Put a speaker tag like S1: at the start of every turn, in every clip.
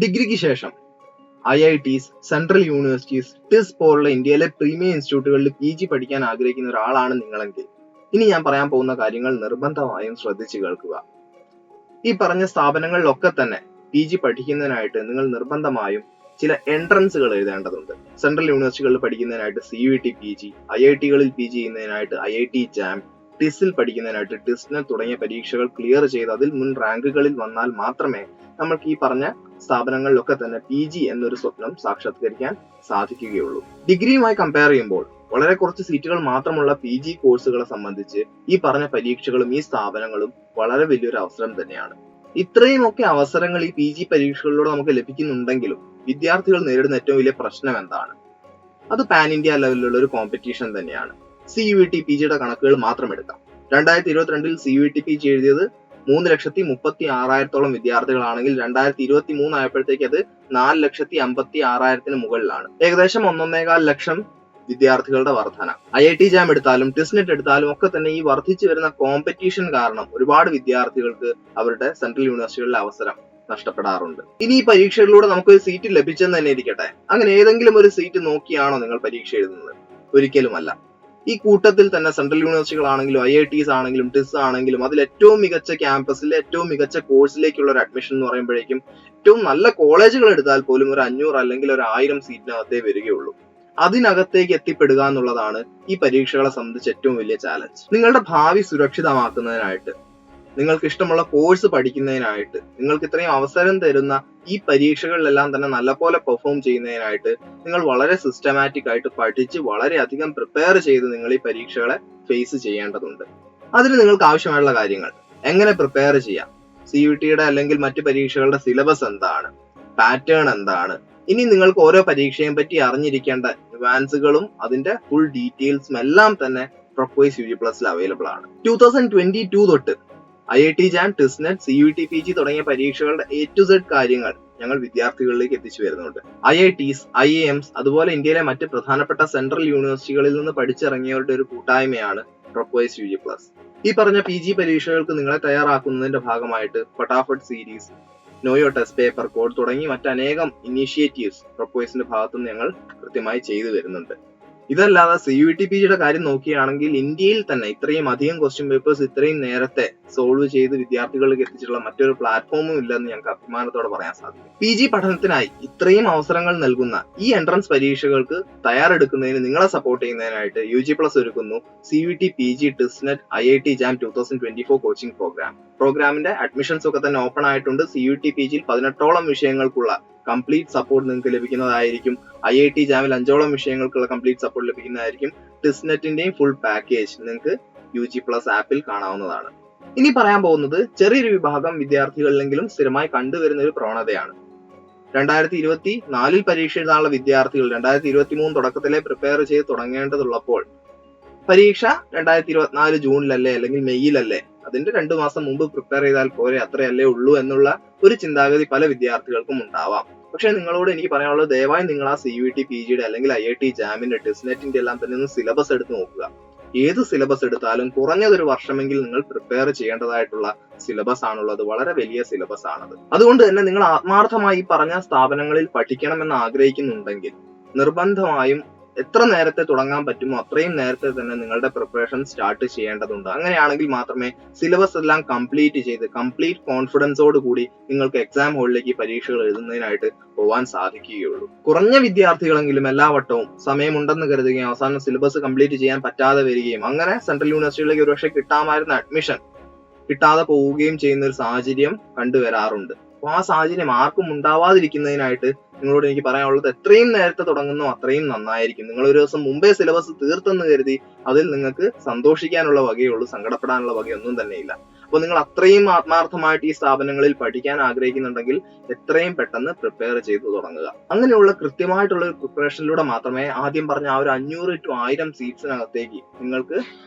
S1: ഡിഗ്രിക്ക് ശേഷം IITs, central universities, ടിസ് പോലുള്ള ഇന്ത്യയിലെ പ്രീമിയം ഇൻസ്റ്റിറ്റ്യൂട്ടുകളിൽ PG പഠിക്കാൻ ആഗ്രഹിക്കുന്ന ഒരാളാണ് നിങ്ങളെങ്കിൽ ഇനി ഞാൻ പറയാൻ പോകുന്ന കാര്യങ്ങൾ നിർബന്ധമായും ശ്രദ്ധിച്ചു കേൾക്കുക. ഈ പറഞ്ഞ സ്ഥാപനങ്ങളിലൊക്കെ തന്നെ PG പഠിക്കുന്നതിനായിട്ട് നിങ്ങൾ നിർബന്ധമായും ചില എൻട്രൻസുകൾ എഴുതേണ്ടതുണ്ട്. സെൻട്രൽ യൂണിവേഴ്സിറ്റികളിൽ പഠിക്കുന്നതിനായിട്ട് CUET PG, IITകളിൽ PG ചെയ്യുന്നതിനായിട്ട് IIT JAM, ടിസിൽ പഠിക്കുന്നതിനായിട്ട് TISSNET തുടങ്ങിയ പരീക്ഷകൾ ക്ലിയർ ചെയ്ത് അതിൽ മുൻ റാങ്കുകളിൽ വന്നാൽ മാത്രമേ നമ്മൾക്ക് ഈ പറഞ്ഞ സ്ഥാപനങ്ങളിലൊക്കെ തന്നെ PG എന്നൊരു സ്വപ്നം സാക്ഷാത്കരിക്കാൻ സാധിക്കുകയുള്ളൂ. ഡിഗ്രിയുമായി കമ്പയർ ചെയ്യുമ്പോൾ വളരെ കുറച്ച് സീറ്റുകൾ മാത്രമുള്ള PG കോഴ്സുകളെ സംബന്ധിച്ച് ഈ പറഞ്ഞ പരീക്ഷകളും ഈ സ്ഥാപനങ്ങളും വളരെ വലിയൊരു അവസരം തന്നെയാണ്. ഇത്രയുമൊക്കെ അവസരങ്ങൾ ഈ PG പരീക്ഷകളിലൂടെ നമുക്ക് ലഭിക്കുന്നുണ്ടെങ്കിലും വിദ്യാർത്ഥികൾ നേരിടുന്ന ഏറ്റവും വലിയ പ്രശ്നം എന്താണ്? അത് പാൻ ഇന്ത്യ ലെവലിലുള്ള ഒരു കോമ്പറ്റീഷൻ തന്നെയാണ്. CUET PGയുടെ കണക്കുകൾ മാത്രം എടുക്കാം. 2022 CUET PG എഴുതിയത് 3,36,000 വിദ്യാർത്ഥികളാണെങ്കിൽ 2023 ആയപ്പോഴത്തേക്ക് അത് 4,56,000 മുകളിലാണ്. ഏകദേശം 1,4 ലക്ഷം വിദ്യാർത്ഥികളുടെ വർധന. IIT JAM എടുത്താലും TISSNET എടുത്താലും ഒക്കെ തന്നെ ഈ വർദ്ധിച്ചു വരുന്ന കോമ്പറ്റീഷൻ കാരണം ഒരുപാട് വിദ്യാർത്ഥികൾക്ക് അവരുടെ സെൻട്രൽ യൂണിവേഴ്സിറ്റികളിലെ അവസരം നഷ്ടപ്പെടാറുണ്ട്. ഇനി ഈ പരീക്ഷകളിലൂടെ നമുക്ക് ഒരു സീറ്റ് ലഭിച്ചെന്ന് തന്നെ ഇരിക്കട്ടെ, അങ്ങനെ ഏതെങ്കിലും ഒരു സീറ്റ് നോക്കിയാണോ നിങ്ങൾ പരീക്ഷ എഴുതുന്നത്? ഒരിക്കലുമല്ല. ഈ കൂട്ടത്തിൽ തന്നെ സെൻട്രൽ യൂണിവേഴ്സിറ്റികളാണെങ്കിലും IITs ആണെങ്കിലും TIS ആണെങ്കിലും അതിൽ ഏറ്റവും മികച്ച ക്യാമ്പസിലെ ഏറ്റവും മികച്ച കോഴ്സിലേക്കുള്ള ഒരു അഡ്മിഷൻ എന്ന് പറയുമ്പോഴേക്കും ഏറ്റവും നല്ല കോളേജുകൾ എടുത്താൽ പോലും ഒരു 500 അല്ലെങ്കിൽ ഒരു 1000 സീറ്റിനകത്തേ വരികയുള്ളൂ. അതിനകത്തേക്ക് എത്തിപ്പെടുക എന്നുള്ളതാണ് ഈ പരീക്ഷകളെ സംബന്ധിച്ച് ഏറ്റവും വലിയ ചാലഞ്ച്. നിങ്ങളുടെ ഭാവി സുരക്ഷിതമാക്കുന്നതിനായിട്ട്, നിങ്ങൾക്ക് ഇഷ്ടമുള്ള കോഴ്സ് പഠിക്കുന്നതിനായിട്ട്, നിങ്ങൾക്ക് ഇത്രയും അവസരം തരുന്ന ഈ പരീക്ഷകളിലെല്ലാം തന്നെ നല്ലപോലെ പെർഫോം ചെയ്യുന്നതിനായിട്ട് നിങ്ങൾ വളരെ സിസ്റ്റമാറ്റിക് ആയിട്ട് പഠിച്ച് വളരെയധികം പ്രിപ്പയർ ചെയ്ത് നിങ്ങൾ ഈ പരീക്ഷകളെ ഫേസ് ചെയ്യേണ്ടതുണ്ട്. അതിന് നിങ്ങൾക്ക് ആവശ്യമായുള്ള കാര്യങ്ങൾ എങ്ങനെ പ്രിപ്പയർ ചെയ്യാം, CUETയുടെ അല്ലെങ്കിൽ മറ്റ് പരീക്ഷകളുടെ സിലബസ് എന്താണ്, പാറ്റേൺ എന്താണ്, ഇനി നിങ്ങൾക്ക് ഓരോ പരീക്ഷയും പറ്റി അറിഞ്ഞിരിക്കേണ്ട ന്യൂവാൻസുകളും അതിന്റെ ഫുൾ ഡീറ്റെയിൽസും എല്ലാം തന്നെ Prepwise UG+ അവൈലബിൾ ആണ്. 2022 തൊട്ട് IIT JAM, TISSNET, CUET PG തുടങ്ങിയ പരീക്ഷകളുടെ A to Z കാര്യങ്ങൾ ഞങ്ങൾ വിദ്യാർത്ഥികളിലേക്ക് എത്തിച്ചു വരുന്നുണ്ട്. IITs, IIMs അതുപോലെ ഇന്ത്യയിലെ മറ്റ് പ്രധാനപ്പെട്ട സെൻട്രൽ യൂണിവേഴ്സിറ്റികളിൽ നിന്ന് പഠിച്ചിറങ്ങിയവരുടെ ഒരു കൂട്ടായ്മയാണ് Prepwise UG+. ഈ പറഞ്ഞ PG പരീക്ഷകൾക്ക് നിങ്ങളെ തയ്യാറാക്കുന്നതിന്റെ ഭാഗമായിട്ട് Fatafat series, know your test paper code തുടങ്ങി മറ്റനേകം ഇനീഷ്യേറ്റീവ്സ് Prepwiseന്റെ ഭാഗത്തുനിന്ന് ഞങ്ങൾ കൃത്യമായി ചെയ്തു വരുന്നുണ്ട്. ഇതല്ലാതെ CUET PGയുടെ കാര്യം നോക്കുകയാണെങ്കിൽ ഇന്ത്യയിൽ തന്നെ ഇത്രയും അധികം ക്വസ്റ്റ്യൻ പേപ്പേഴ്സ് ഇത്രയും നേരത്തെ സോൾവ് ചെയ്ത് വിദ്യാർത്ഥികളിലേക്ക് എത്തിച്ചിട്ടുള്ള മറ്റൊരു പ്ലാറ്റ്ഫോമും ഇല്ലെന്ന് ഞങ്ങൾക്ക് അഭിമാനത്തോടെ പറയാൻ സാധിക്കും. PG പഠനത്തിനായി ഇത്രയും അവസരങ്ങൾ നൽകുന്ന ഈ എൻട്രൻസ് പരീക്ഷകൾക്ക് തയ്യാറെടുക്കുന്നതിന് നിങ്ങളെ സപ്പോർട്ട് ചെയ്യുന്നതിനായിട്ട് UG+ ഒരുക്കുന്നു CUET PG TISSNET IIT JAM 2024 coaching പ്രോഗ്രാമിന്റെ അഡ്മിഷൻസ് ഒക്കെ തന്നെ ഓപ്പൺ ആയിട്ടുണ്ട്. CUET PGയിൽ 18ഓളം വിഷയങ്ങൾക്കുള്ള കംപ്ലീറ്റ് സപ്പോർട്ട് നിങ്ങൾക്ക് ലഭിക്കുന്നതായിരിക്കും. IIT JAMൽ 5ഓളം വിഷയങ്ങൾക്കുള്ള കംപ്ലീറ്റ് സപ്പോർട്ട് ലഭിക്കുന്നതായിരിക്കും. TISSNETന്റെയും ഫുൾ പാക്കേജ് നിങ്ങൾക്ക് UG+ ആപ്പിൽ കാണാവുന്നതാണ്. ഇനി പറയാൻ പോകുന്നത് ചെറിയൊരു വിഭാഗം വിദ്യാർത്ഥികളിലെങ്കിലും സ്ഥിരമായി കണ്ടുവരുന്ന ഒരു പ്രവണതയാണ്. 2024 പരീക്ഷ എഴുതാനുള്ള വിദ്യാർത്ഥികൾ 2023 തുടക്കത്തിലെ പ്രിപ്പയർ ചെയ്ത് തുടങ്ങേണ്ടതുള്ളപ്പോൾ പരീക്ഷ 2024 ജൂണിലല്ലേ അല്ലെങ്കിൽ മെയ്യിലല്ലേ, അതിന്റെ 2 മാസം മുമ്പ് പ്രിപ്പയർ ചെയ്താൽ പോരെ, അത്രയല്ലേ ഉള്ളൂ എന്നുള്ള ഒരു ചിന്താഗതി പല വിദ്യാർത്ഥികൾക്കും ഉണ്ടാവാം. പക്ഷെ നിങ്ങളോട് എനിക്ക് പറയാനുള്ളത്, ദയവായി നിങ്ങൾ ആ CUET PGയുടെ അല്ലെങ്കിൽ IIT JAMന്റെ TISSNETന്റെ എല്ലാം തന്നെ ഒന്ന് സിലബസ് എടുത്ത് നോക്കുക. ഏത് സിലബസ് എടുത്താലും കുറഞ്ഞതൊരു വർഷമെങ്കിൽ നിങ്ങൾ പ്രിപ്പയർ ചെയ്യേണ്ടതായിട്ടുള്ള സിലബസ് ആണുള്ളത്. വളരെ വലിയ സിലബസ് ആണത്. അതുകൊണ്ട് തന്നെ നിങ്ങൾ ആത്മാർത്ഥമായി പറഞ്ഞ സ്ഥാപനങ്ങളിൽ പഠിക്കണമെന്ന് ആഗ്രഹിക്കുന്നുണ്ടെങ്കിൽ നിർബന്ധമായും എത്ര നേരത്തെ തുടങ്ങാൻ പറ്റുമോ അത്രയും നേരത്തെ തന്നെ നിങ്ങളുടെ പ്രിപ്പറേഷൻ സ്റ്റാർട്ട് ചെയ്യേണ്ടതുണ്ട്. അങ്ങനെയാണെങ്കിൽ മാത്രമേ സിലബസ് എല്ലാം കംപ്ലീറ്റ് ചെയ്ത് കംപ്ലീറ്റ് കോൺഫിഡൻസോട് കൂടി നിങ്ങൾക്ക് എക്സാം ഹോളിലേക്ക് പരീക്ഷകൾ എഴുതുന്നതിനായിട്ട് പോവാൻ സാധിക്കുകയുള്ളൂ. കുറഞ്ഞ വിദ്യാർത്ഥികളെങ്കിലും എല്ലാ വട്ടവും സമയമുണ്ടെന്ന് കരുതുകയും അവസാനം സിലബസ് കംപ്ലീറ്റ് ചെയ്യാൻ പറ്റാതെ വരികയും അങ്ങനെ സെൻട്രൽ യൂണിവേഴ്സിറ്റിയിലേക്ക് ഒരുപക്ഷെ കിട്ടാമായിരുന്ന അഡ്മിഷൻ കിട്ടാതെ പോവുകയും ചെയ്യുന്ന ഒരു സാഹചര്യം കണ്ടുവരാറുണ്ട്. അപ്പൊ ആ സാഹചര്യം ആർക്കും ഉണ്ടാവാതിരിക്കുന്നതിനായിട്ട് നിങ്ങളോട് എനിക്ക് പറയാനുള്ളത്, എത്രയും നേരത്തെ തുടങ്ങുന്നോ അത്രയും നന്നായിരിക്കും. നിങ്ങൾ ഒരു ദിവസം മുമ്പേ സിലബസ് തീർത്തെന്ന് കരുതി അതിൽ നിങ്ങൾക്ക് സന്തോഷിക്കാനുള്ള വകയുള്ളൂ, സങ്കടപ്പെടാനുള്ള വകയൊന്നും തന്നെയില്ല. അപ്പോൾ നിങ്ങൾ അത്രയും ആത്മാർത്ഥമായിട്ട് ഈ സ്ഥാപനങ്ങളിൽ പഠിക്കാൻ ആഗ്രഹിക്കുന്നുണ്ടെങ്കിൽ എത്രയും പെട്ടെന്ന് പ്രിപ്പയർ ചെയ്ത് തുടങ്ങുക. അങ്ങനെയുള്ള കൃത്യമായിട്ടുള്ള ഒരു പ്രിപ്പറേഷനിലൂടെ മാത്രമേ ആദ്യം പറഞ്ഞ ആ ഒരു 500 to 1000 സീറ്റ്സിനകത്തേക്ക് നിങ്ങൾക്ക്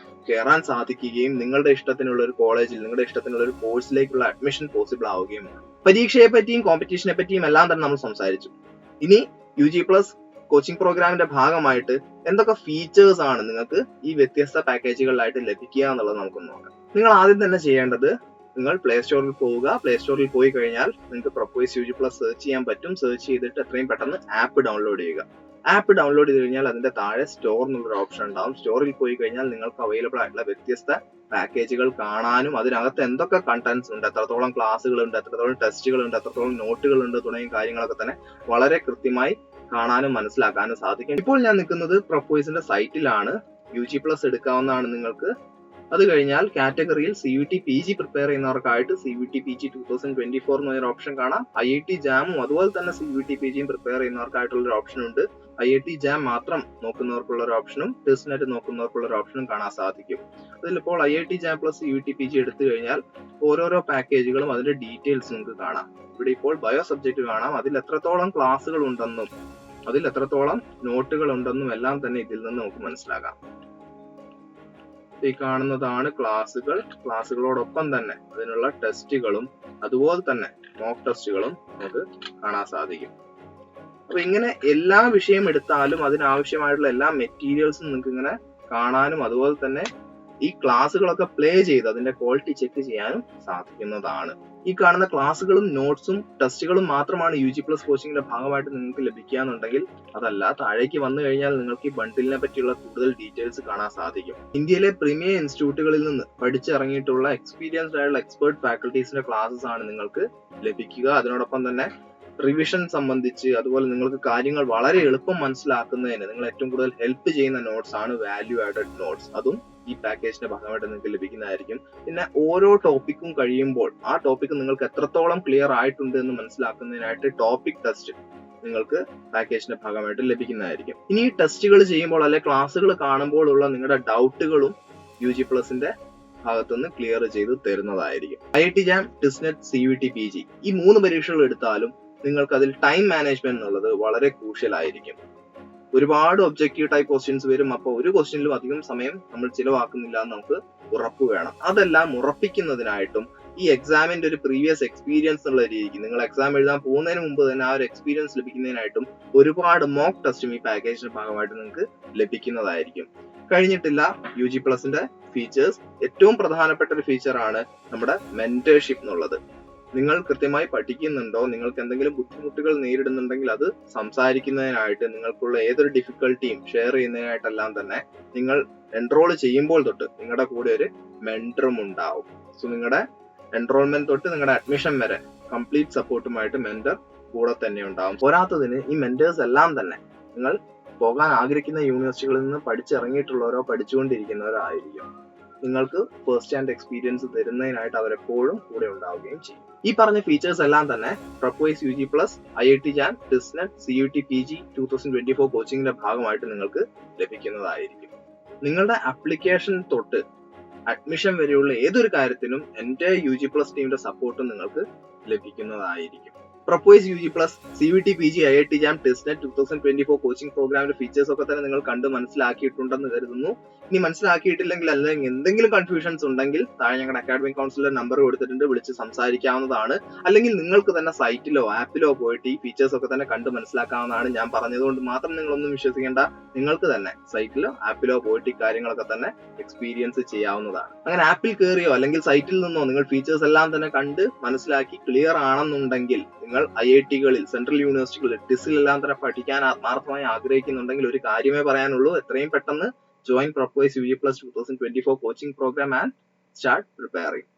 S1: കയറാൻ സാധിക്കുകയും നിങ്ങളുടെ ഇഷ്ടത്തിനുള്ള ഒരു കോളേജിൽ നിങ്ങളുടെ ഇഷ്ടത്തിനുള്ള ഒരു കോഴ്സിലേക്കുള്ള അഡ്മിഷൻ പോസിബിൾ ആവുകയും വേണം. പരീക്ഷയെ പറ്റിയും കോമ്പറ്റീഷനെ പറ്റിയും എല്ലാം തന്നെ നമ്മൾ സംസാരിച്ചു. ഇനി UG+ കോച്ചിങ് പ്രോഗ്രാമിന്റെ ഭാഗമായിട്ട് എന്തൊക്കെ ഫീച്ചേഴ്സ് ആണ് നിങ്ങൾക്ക് ഈ വ്യത്യസ്ത പാക്കേജുകളിലായിട്ട് ലഭിക്കുക എന്നുള്ളത് നമുക്ക് നോക്കാം. നിങ്ങൾ ആദ്യം തന്നെ ചെയ്യേണ്ടത് നിങ്ങൾ പ്ലേ സ്റ്റോറിൽ പോവുക. പ്ലേ സ്റ്റോറിൽ പോയി കഴിഞ്ഞാൽ നിങ്ങൾക്ക് പ്രൊപ്പോയ്സ് UG പ്ലസ് സെർച്ച് ചെയ്യാൻ പറ്റും. സെർച്ച് ചെയ്തിട്ട് എത്രയും പെട്ടെന്ന് ആപ്പ് ഡൗൺലോഡ് ചെയ്യുക. ആപ്പ് ഡൗൺലോഡ് ചെയ്ത് കഴിഞ്ഞാൽ അതിന്റെ താഴെ സ്റ്റോർ എന്നുള്ളൊരു ഓപ്ഷൻ ഉണ്ടാവും. സ്റ്റോറിൽ പോയി കഴിഞ്ഞാൽ നിങ്ങൾക്ക് അവൈലബിൾ ആയിട്ടുള്ള വ്യത്യസ്ത പാക്കേജുകൾ കാണാനും അതിനകത്ത് എന്തൊക്കെ കണ്ടന്റ്സ് ഉണ്ട്, എത്രത്തോളം ക്ലാസ്സുകൾ ഉണ്ട്, എത്രത്തോളം ടെസ്റ്റുകൾ ഉണ്ട്, എത്രത്തോളം നോട്ടുകൾ ഉണ്ട് തുടങ്ങിയ കാര്യങ്ങളൊക്കെ തന്നെ വളരെ കൃത്യമായി കാണാനും മനസ്സിലാക്കാനും സാധിക്കും. ഇപ്പോൾ ഞാൻ നിൽക്കുന്നത് പ്രൊപ്പോയ്സിന്റെ സൈറ്റിലാണ്. UG പ്ലസ് എടുക്കാവുന്നതാണ് നിങ്ങൾക്ക്. അത് കഴിഞ്ഞാൽ കാറ്റഗറിയിൽ CUET PG പ്രിപ്പയർ ചെയ്യുന്നവർക്കായിട്ട് CUET PG 2024 എന്നൊരു ഓപ്ഷൻ കാണാം. IIT JAM അതുപോലെ തന്നെ CUET PG പ്രിപ്പയർ ചെയ്യുന്നവർക്കായിട്ടുള്ള ഒരു ഓപ്ഷൻ ഉണ്ട്. IIT JAM മാത്രം നോക്കുന്നവർക്കുള്ള ഒരു ഓപ്ഷനും TISSNET നോക്കുന്നവർക്കുള്ള ഒരു ഓപ്ഷനും കാണാൻ സാധിക്കും. അതിലിപ്പോൾ IIT JAM plus CUET PG എടുത്തു കഴിഞ്ഞാൽ ഓരോരോ പാക്കേജുകളും അതിന്റെ ഡീറ്റെയിൽസ് നിങ്ങൾക്ക് കാണാം. ഇവിടെ ഇപ്പോൾ ബയോ സബ്ജക്ട് കാണാം. അതിൽ എത്രത്തോളം ക്ലാസ്സുകൾ ഉണ്ടെന്നും അതിൽ എത്രത്തോളം നോട്ടുകൾ ഉണ്ടെന്നും എല്ലാം തന്നെ ഇതിൽ നിന്ന് നമുക്ക് മനസ്സിലാക്കാം. ഈ കാണുന്നതാണ് ക്ലാസ്സുകൾ. ക്ലാസ്സുകളോടൊപ്പം തന്നെ അതിനുള്ള ടെസ്റ്റുകളും അതുപോലെ തന്നെ മോക്ക് ടെസ്റ്റുകളും നമുക്ക് കാണാൻ സാധിക്കും. അപ്പൊ ഇങ്ങനെ എല്ലാ വിഷയം എടുത്താലും അതിനാവശ്യമായിട്ടുള്ള എല്ലാ മെറ്റീരിയൽസും നിങ്ങൾക്ക് ഇങ്ങനെ കാണാനും അതുപോലെ തന്നെ ഈ ക്ലാസ്സുകളൊക്കെ പ്ലേ ചെയ്ത് അതിന്റെ ക്വാളിറ്റി ചെക്ക് ചെയ്യാനും സാധിക്കുന്നതാണ്. ഈ കാണുന്ന ക്ലാസ്സുകളും നോട്ട്സും ടെസ്റ്റുകളും മാത്രമാണ് UG പ്ലസ് കോച്ചിങ്ങിന്റെ ഭാഗമായിട്ട് നിങ്ങൾക്ക് ലഭിക്കുകയെന്നുണ്ടെങ്കിൽ അതല്ല, താഴേക്ക് വന്നു കഴിഞ്ഞാൽ നിങ്ങൾക്ക് ഈ ബണ്ടിലിനെ പറ്റിയുള്ള കൂടുതൽ ഡീറ്റെയിൽസ് കാണാൻ സാധിക്കും. ഇന്ത്യയിലെ പ്രീമിയർ ഇൻസ്റ്റിറ്റ്യൂട്ടുകളിൽ നിന്ന് പഠിച്ചിറങ്ങിയിട്ടുള്ള എക്സ്പീരിയൻസ്ഡ് ആയിട്ടുള്ള എക്സ്പേർട്ട് ഫാക്കൽറ്റീസിന്റെ ക്ലാസ്സസ് ആണ് നിങ്ങൾക്ക് ലഭിക്കുക. അതിനോടൊപ്പം തന്നെ റിവിഷൻ സംബന്ധിച്ച് അതുപോലെ നിങ്ങൾക്ക് കാര്യങ്ങൾ വളരെ എളുപ്പം മനസ്സിലാക്കുന്നതിന് നിങ്ങൾ ഏറ്റവും കൂടുതൽ ഹെൽപ്പ് ചെയ്യുന്ന നോട്ട്സ് ആണ് വാല്യൂ ആഡഡ് നോട്ട്സ്. അതും ഈ പാക്കേജിന്റെ ഭാഗമായിട്ട് നിങ്ങൾക്ക് ലഭിക്കുന്നതായിരിക്കും. പിന്നെ ഓരോ ടോപ്പിക്കും കഴിയുമ്പോൾ ആ ടോപ്പിക് നിങ്ങൾക്ക് എത്രത്തോളം ക്ലിയർ ആയിട്ടുണ്ട് എന്ന് മനസ്സിലാക്കുന്നതിനായിട്ട് ടോപ്പിക് ടെസ്റ്റ് നിങ്ങൾക്ക് പാക്കേജിന്റെ ഭാഗമായിട്ട് ലഭിക്കുന്നതായിരിക്കും. ഇനി ഈ ടെസ്റ്റുകൾ ചെയ്യുമ്പോൾ അല്ലെ ക്ലാസ്സുകൾ കാണുമ്പോൾ ഉള്ള നിങ്ങളുടെ ഡൗട്ടുകളും UG പ്ലസിന്റെ ഭാഗത്തുനിന്ന് ക്ലിയർ ചെയ്ത് തരുന്നതായിരിക്കും. IIT JAM, TISSNET, CUET PG ഈ 3 പരീക്ഷകൾ എടുത്താലും നിങ്ങൾക്ക് അതിൽ ടൈം മാനേജ്മെന്റ് എന്നുള്ളത് വളരെ ക്രൂഷ്യൽ ആയിരിക്കും. ഒരുപാട് ഒബ്ജക്റ്റീവ് ടൈപ്പ് ക്വസ്റ്റ്യൻസ് വരും. അപ്പോൾ ഒരു ക്വസ്റ്റ്യനിലും അധികം സമയം നമ്മൾ ചിലവാക്കുന്നില്ല എന്ന് നമുക്ക് ഉറപ്പ് വേണം. അതെല്ലാം ഉറപ്പിക്കുന്നതിനായിട്ടും ഈ എക്സാമിന്റെ ഒരു പ്രീവിയസ് എക്സ്പീരിയൻസ് എന്നുള്ള രീതിക്ക് നിങ്ങൾ എക്സാം എഴുതാൻ പോകുന്നതിന് മുമ്പ് തന്നെ ആ ഒരു എക്സ്പീരിയൻസ് ലഭിക്കുന്നതിനായിട്ടും ഒരുപാട് മോക്ക് ടെസ്റ്റും ഈ പാക്കേജിന്റെ ഭാഗമായിട്ട് നിങ്ങൾക്ക് ലഭിക്കുന്നതായിരിക്കും. കഴിഞ്ഞിട്ടില്ല UG പ്ലസിന്റെ ഫീച്ചേഴ്സ്. ഏറ്റവും പ്രധാനപ്പെട്ട ഒരു ഫീച്ചറാണ് നമ്മുടെ മെന്റർഷിപ്പ് എന്നുള്ളത്. നിങ്ങൾ കൃത്യമായി പഠിക്കുന്നുണ്ടോ, നിങ്ങൾക്ക് എന്തെങ്കിലും ബുദ്ധിമുട്ടുകൾ നേരിടുന്നുണ്ടെങ്കിൽ അത് സംസാരിക്കുന്നതിനായിട്ട് നിങ്ങൾക്കുള്ള ഏതൊരു ഡിഫിക്കൽട്ടിയും ഷെയർ ചെയ്യുന്നതിനായിട്ടെല്ലാം തന്നെ നിങ്ങൾ എൻറോൾ ചെയ്യുമ്പോൾ തൊട്ട് നിങ്ങളുടെ കൂടെ ഒരു മെന്ററും ഉണ്ടാവും. സോ നിങ്ങളുടെ എൻറോൾമെന്റ് തൊട്ട് നിങ്ങളുടെ അഡ്മിഷൻ വരെ കംപ്ലീറ്റ് സപ്പോർട്ടുമായിട്ട് മെന്റർ കൂടെ തന്നെ ഉണ്ടാവും. പോരാത്തതിന് ഈ മെന്റേഴ്സ് എല്ലാം തന്നെ നിങ്ങൾ പോകാൻ ആഗ്രഹിക്കുന്ന യൂണിവേഴ്സിറ്റികളിൽ നിന്ന് പഠിച്ചിറങ്ങിയിട്ടുള്ളവരോ പഠിച്ചുകൊണ്ടിരിക്കുന്നവരോ ആയിരിക്കും. നിങ്ങൾക്ക് ഫസ്റ്റ് ഹാൻഡ് എക്സ്പീരിയൻസ് തരുന്നതിനായിട്ട് അവരെപ്പോഴും കൂടെ ഉണ്ടാവുകയും ചെയ്യും. ഈ പറഞ്ഞ ഫീച്ചേഴ്സ് എല്ലാം തന്നെ പ്രൊപ്പോയ്സ് UG plus, IIT JAM, TISSNET, CUET PG 2024 കോച്ചിങ്ങിന്റെ ഭാഗമായിട്ട് നിങ്ങൾക്ക് ലഭിക്കുന്നതായിരിക്കും. നിങ്ങളുടെ ആപ്ലിക്കേഷൻ തൊട്ട് അഡ്മിഷൻ വരെയുള്ള ഏതൊരു കാര്യത്തിനും എന്റെ UG പ്ലസ് ടീമിന്റെ സപ്പോർട്ടും നിങ്ങൾക്ക് ലഭിക്കുന്നതായിരിക്കും. പ്രൊപ്പോയ്സ് UG plus, CUET PG, IIT JAM, TISSNET 2024 coaching പ്രോഗ്രാമിന്റെ ഫീച്ചേഴ്സ് ഒക്കെ തന്നെ നിങ്ങൾ കണ്ട് മനസ്സിലാക്കിയിട്ടുണ്ടെന്ന് കരുതുന്നു. ഇനി മനസ്സിലാക്കിയിട്ടില്ലെങ്കിൽ അല്ലെങ്കിൽ എന്തെങ്കിലും കൺഫ്യൂഷൻസ് ഉണ്ടെങ്കിൽ താഴെ ഞങ്ങളുടെ അക്കാഡമിക് കൗൺസിലർ നമ്പർ കൊടുത്തിട്ടുണ്ട്, വിളിച്ച് സംസാരിക്കാവുന്നതാണ്. അല്ലെങ്കിൽ നിങ്ങൾക്ക് തന്നെ സൈറ്റിലോ ആപ്പിലോ പോയിട്ട് ഈ ഫീച്ചേഴ്സ് ഒക്കെ തന്നെ കണ്ട് മനസ്സിലാക്കാവുന്നതാണ്. ഞാൻ പറഞ്ഞതുകൊണ്ട് മാത്രം നിങ്ങളൊന്നും വിശ്വസിക്കേണ്ട. നിങ്ങൾക്ക് തന്നെ സൈറ്റിലോ ആപ്പിലോ പോയിട്ട് ഈ കാര്യങ്ങളൊക്കെ തന്നെ എക്സ്പീരിയൻസ് ചെയ്യാവുന്നതാണ്. അങ്ങനെ ആപ്പിൽ കയറിയോ അല്ലെങ്കിൽ സൈറ്റിൽ നിന്നോ നിങ്ങൾ ഫീച്ചേഴ്സ് എല്ലാം തന്നെ കണ്ട് മനസ്സിലാക്കി ക്ലിയർ ആണെന്നുണ്ടെങ്കിൽ നിങ്ങൾ IIT-കളിൽ, സെൻട്രൽ യൂണിവേഴ്സിറ്റികളിൽ, ടിസിലെല്ലാം തന്നെ പഠിക്കാൻ ആത്മാർത്ഥമായി ആഗ്രഹിക്കുന്നുണ്ടെങ്കിൽ ഒരു കാര്യമേ പറയാനുള്ളൂ. എത്രയും പെട്ടെന്ന് join Prepwise UG Plus 2024 coaching program and start preparing.